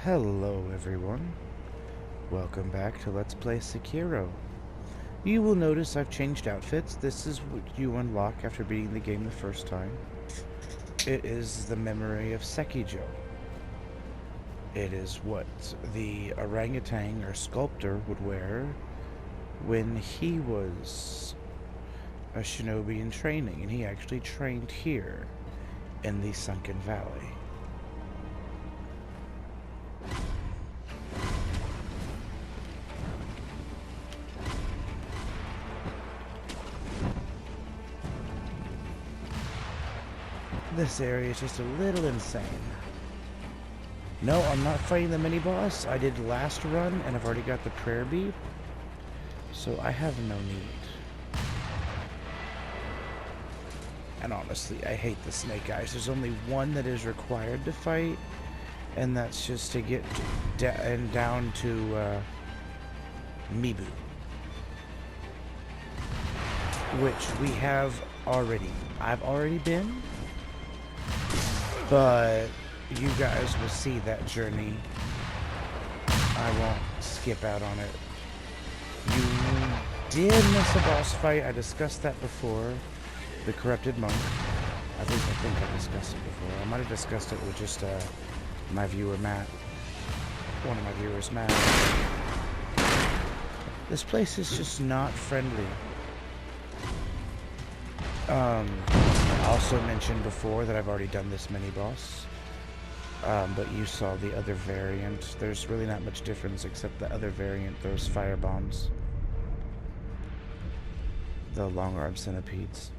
Hello everyone, welcome back to Let's Play Sekiro. You will notice I've changed outfits. This is what you unlock after beating the game the first time. It is the Memory of Sekijo. It is what the orangutan or sculptor would wear when he was a shinobi in training, and he actually trained here in the Sunken Valley. This area is just a little insane. No, I'm not fighting the mini-boss. I did last run, and I've already got the prayer bead, so I have no need. And honestly, I hate the snake eyes. There's only one that is required to fight, and that's just to get down to Mibu, which we have already. I've already been. But you guys will see that journey. I won't skip out on it. You did miss a boss fight. I discussed that before. The corrupted monk. I think I discussed it before. I might have discussed it with just my viewer Matt. One of my viewers, Matt. This place is just not friendly. I also mentioned before that I've already done this mini-boss, but you saw the other variant. There's really not much difference except the other variant throws fire bombs. The long-armed centipedes.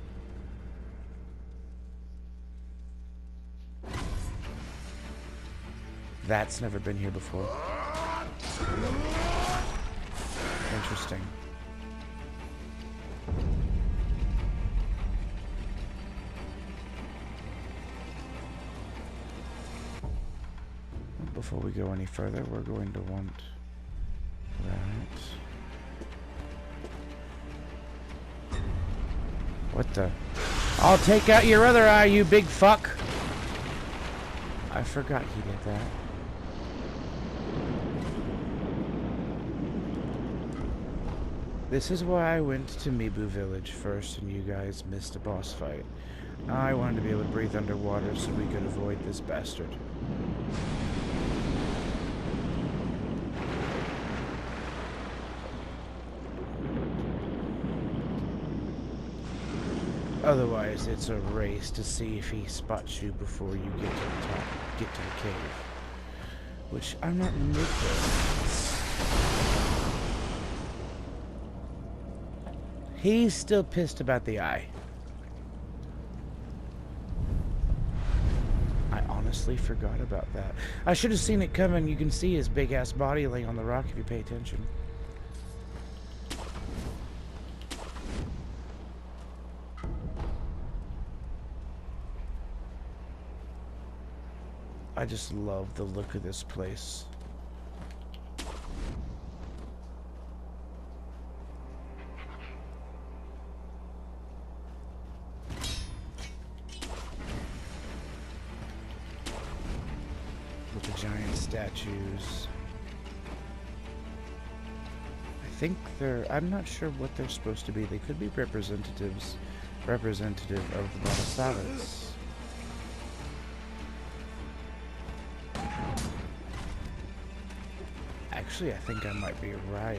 That's never been here before. Interesting. Before we go any further, we're going to want that. What the? I'll take out your other eye, you big fuck! I forgot he did that. This is why I went to Mibu Village first and you guys missed a boss fight. I wanted to be able to breathe underwater so we could avoid this bastard. Otherwise, it's a race to see if he spots you before you get to the top, get to the cave. Which I'm not in the mood for. He's still pissed about the eye. I honestly forgot about that. I should have seen it coming. You can see his big ass body laying on the rock if you pay attention. I just love the look of this place. With the giant statues. I think I'm not sure what they're supposed to be. They could be representative of the Bodhisattvas. Actually, I think I might be right.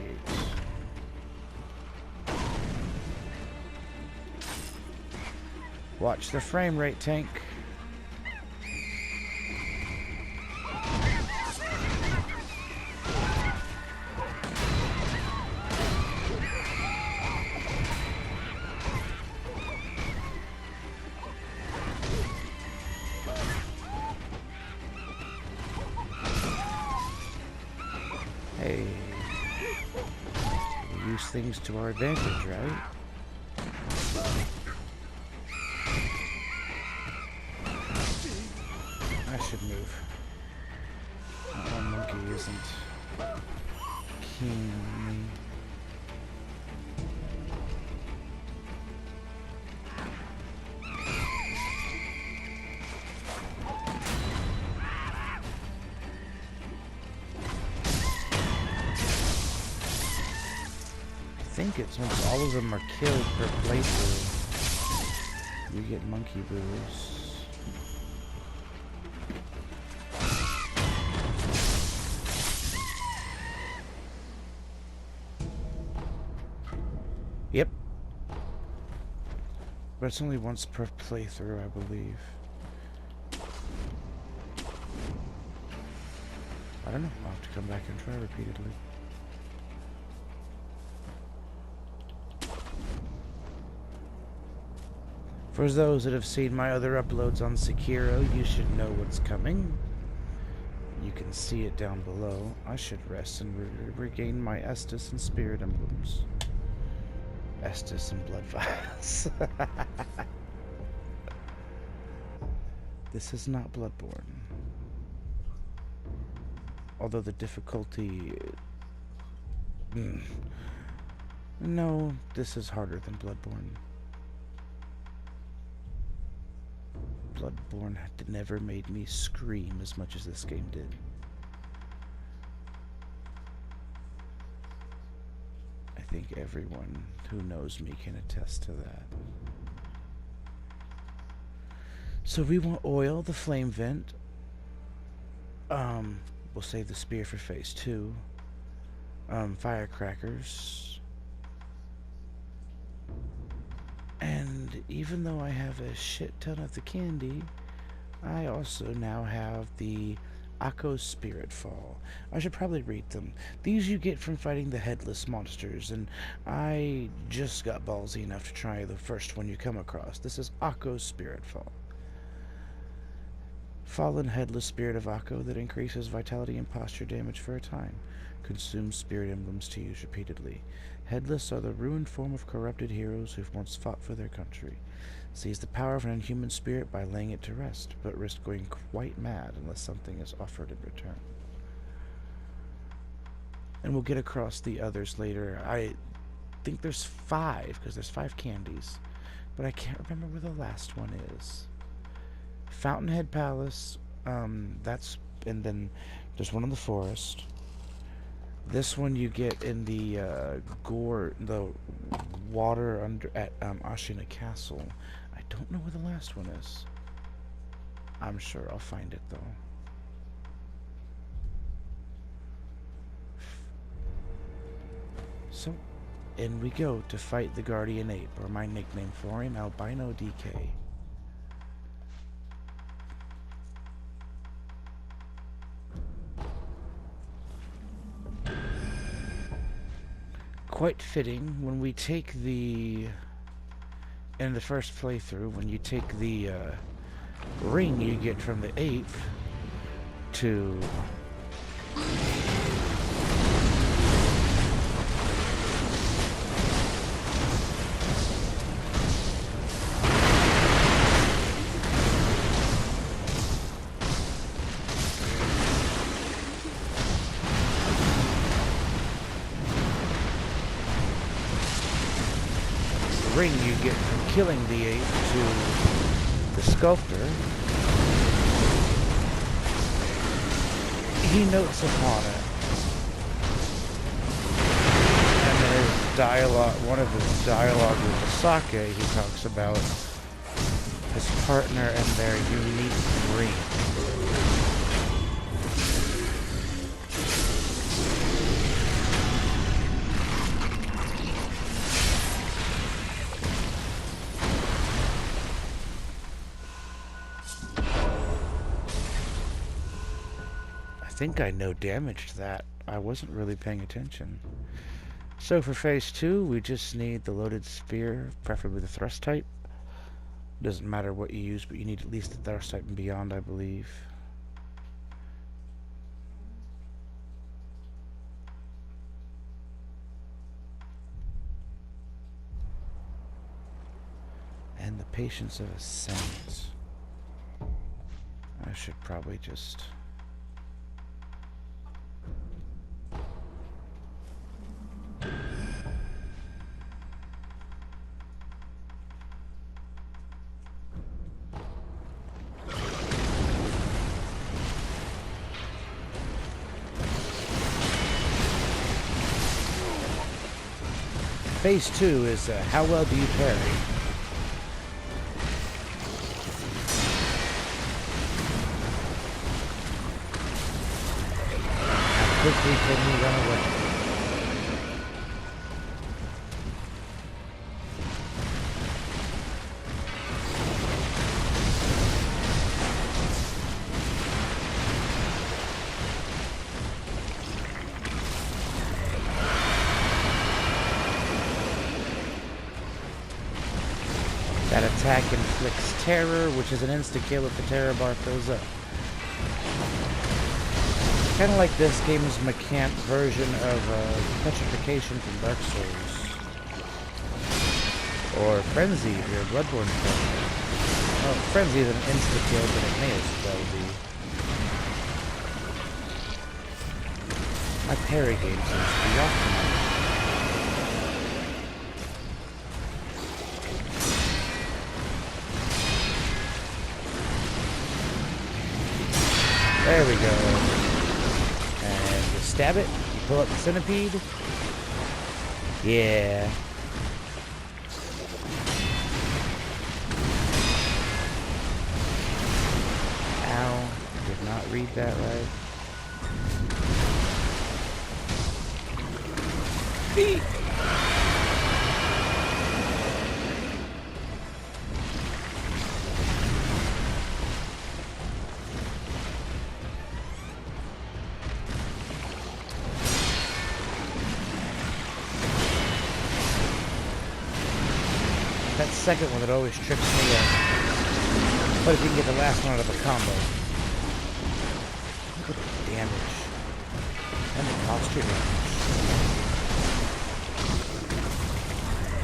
Watch the frame rate, tank. Hey, we use things to our advantage, right? I should move. That one monkey isn't keen on me. think it's once all of them are killed per playthrough, you get monkey booze. Yep. But it's only once per playthrough, I believe. I don't know. I'll have to come back and try repeatedly. For those that have seen my other uploads on Sekiro, you should know what's coming. You can see it down below. I should rest and regain my Estus and Spirit Emblems. Estus and Blood Vials. This is not Bloodborne. Although the difficulty... No, this is harder than Bloodborne. Bloodborne had never made me scream as much as this game did. I think everyone who knows me can attest to that. So we want oil, the flame vent. We'll save the spear for phase 2. Firecrackers. And even though I have a shit ton of the candy, I also now have the Akko's Spirit Fall. I should probably read them. These you get from fighting the headless monsters, and I just got ballsy enough to try the first one you come across. This is Akko's Spirit Fall. Fallen headless spirit of Akko that increases vitality and posture damage for a time. Consumes spirit emblems to use repeatedly. Headless are the ruined form of corrupted heroes who've once fought for their country. Seize the power of an inhuman spirit by laying it to rest, but risk going quite mad unless something is offered in return. And we'll get across the others later. I think there's 5, because there's 5 candies. But I can't remember where the last one is. Fountainhead Palace, and then there's one in the forest. This one you get in the the water under at Ashina Castle. I don't know where the last one is. I'm sure I'll find it though. So, in we go to fight the Guardian Ape, or my nickname for him, Albino DK. Quite fitting when we take in the first playthrough, when you take the ring you get from the ape to ring you get from killing the ape to the sculptor, he notes upon it. And in his dialogue, one of his dialogue with Sake, he talks about his partner and their unique ring. I think I no damaged that. I wasn't really paying attention. So for phase 2, we just need the loaded spear, preferably the thrust type. Doesn't matter what you use, but you need at least the thrust type and beyond, I believe. And the patience of a saint. I should probably just... phase 2 is how well do you parry? How quickly can you run away? That attack inflicts terror, which is an insta-kill if the terror bar fills up. Kind of like this game's mechanic version of petrification from Dark Souls. Or Frenzy if you're a Bloodborne player. Well, Frenzy is an insta-kill, but it may as well be. My parry game seems to be off tonight. There we go. And you stab it, you pull up the centipede. Yeah. Ow. Did not read that right. Eek. That second one that always trips me up. But if you can get the last one out of a combo. Look at the damage. And the posture damage.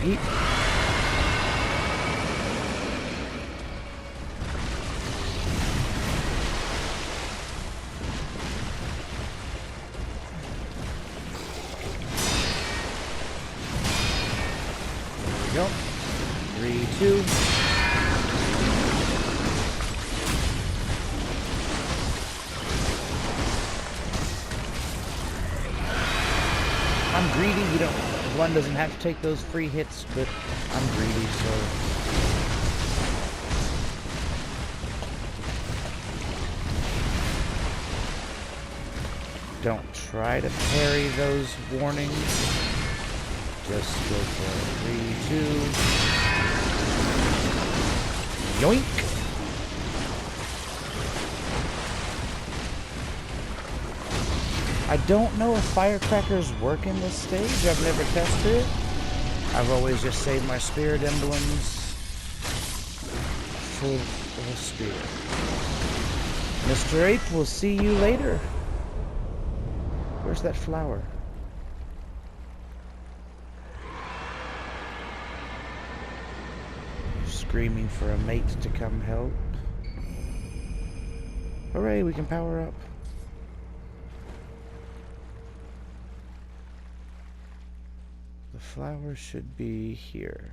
Eat. There we go. 3, 2. I'm greedy. You don't. One doesn't have to take those free hits, but I'm greedy, so. Don't try to parry those warnings. Just go for 3, 2. Yoink! I don't know if firecrackers work in this stage. I've never tested it. I've always just saved my spirit emblems for the spirit. Mr. Ape, we'll see you later. Where's that flower? Screaming for a mate to come help. Hooray, we can power up. The flower should be here.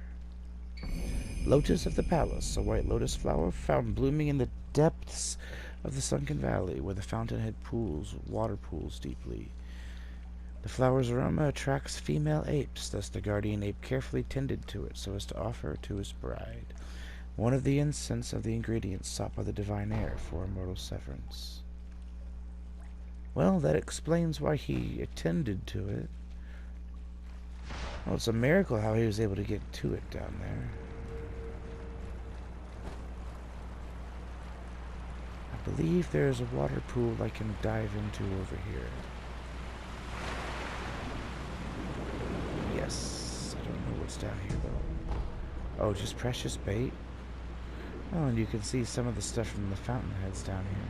Lotus of the Palace, a white lotus flower found blooming in the depths of the sunken valley where the fountainhead pools, water pools deeply. The flower's aroma attracts female apes, thus the guardian ape carefully tended to it so as to offer it to his bride. One of the incense of the ingredients sought by the divine heir for immortal severance. Well, that explains why he attended to it. Well, it's a miracle how he was able to get to it down there. I believe there's a water pool I can dive into over here. Yes. I don't know what's down here, though. Oh, just precious bait. Oh, and you can see some of the stuff from the fountainheads down here.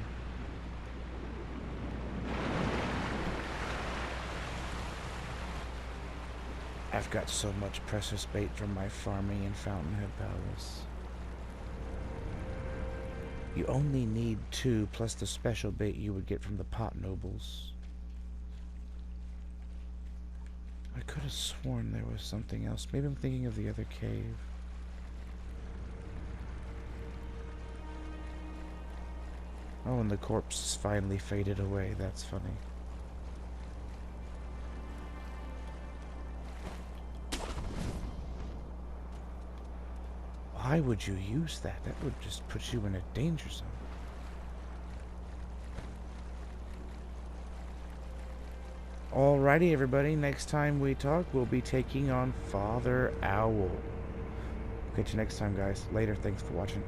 I've got so much precious bait from my farming in Fountainhead Palace. You only need 2 plus the special bait you would get from the pot nobles. I could have sworn there was something else. Maybe I'm thinking of the other cave. Oh, and the corpse finally faded away. That's funny. Why would you use that? That would just put you in a danger zone. Alrighty, everybody. Next time we talk, we'll be taking on Father Owl. Catch you next time, guys. Later. Thanks for watching.